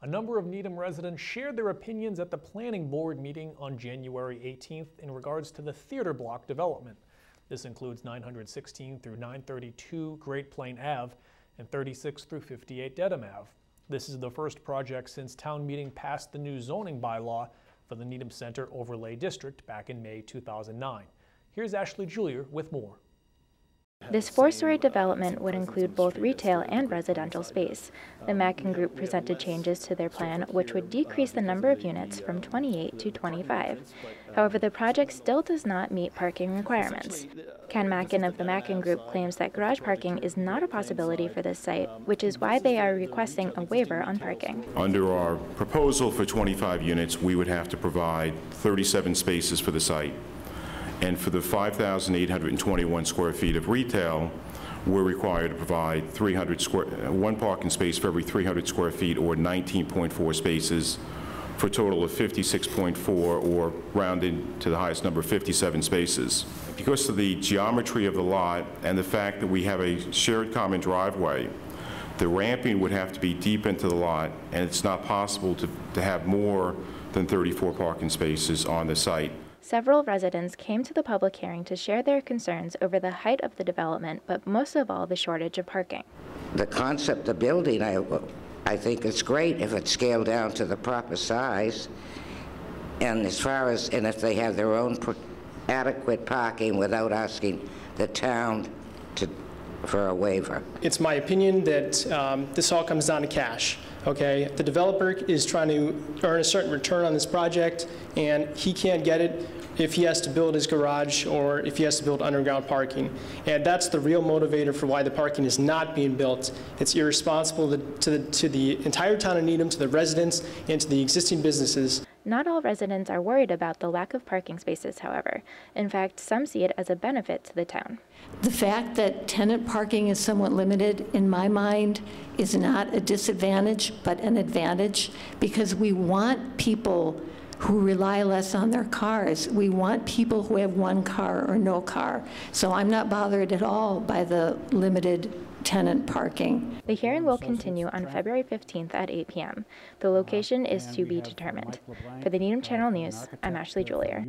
A number of Needham residents shared their opinions at the planning board meeting on January 18th in regards to the theater block development. This includes 916 through 932 Great Plain Ave and 36 through 58 Dedham Ave. This is the first project since town meeting passed the new zoning bylaw for the Needham Center Overlay District back in May 2009. Here's Ashley Julier with more. This four-story development would include both retail and residential space. The Mackin Group presented changes to their plan, which would decrease the number of units from 28 to 25. However, the project still does not meet parking requirements. Ken Mackin of the Mackin Group claims that garage parking is not a possibility for this site, which is why they are requesting a waiver on parking. Under our proposal for 25 units, we would have to provide 37 spaces for the site. And for the 5,821 square feet of retail, we're required to provide one parking space for every 300 square feet, or 19.4 spaces, for a total of 56.4, or rounded to the highest number, 57 spaces. Because of the geometry of the lot and the fact that we have a shared common driveway, the ramping would have to be deep into the lot, and it's not possible to have more than 34 parking spaces on the site. Several residents came to the public hearing to share their concerns over the height of the development, but most of all, the shortage of parking. The concept of building, I think it's great if it's scaled down to the proper size. And as far as, and if they have their own adequate parking without asking the town for a waiver. It's my opinion that this all comes down to cash. Okay, the developer is trying to earn a certain return on this project, and he can't get it if he has to build his garage or if he has to build underground parking. And that's the real motivator for why the parking is not being built. It's irresponsible to the entire town of Needham, to the residents, and to the existing businesses. Not all residents are worried about the lack of parking spaces, however. In fact, some see it as a benefit to the town. The fact that tenant parking is somewhat limited, in my mind, is not a disadvantage, but an advantage, because we want people who rely less on their cars. We want people who have one car or no car. So I'm not bothered at all by the limited tenant parking. The hearing will continue on February 15th at 8 p.m. The location is to be determined. For the Needham Channel News, I'm Ashley Julier.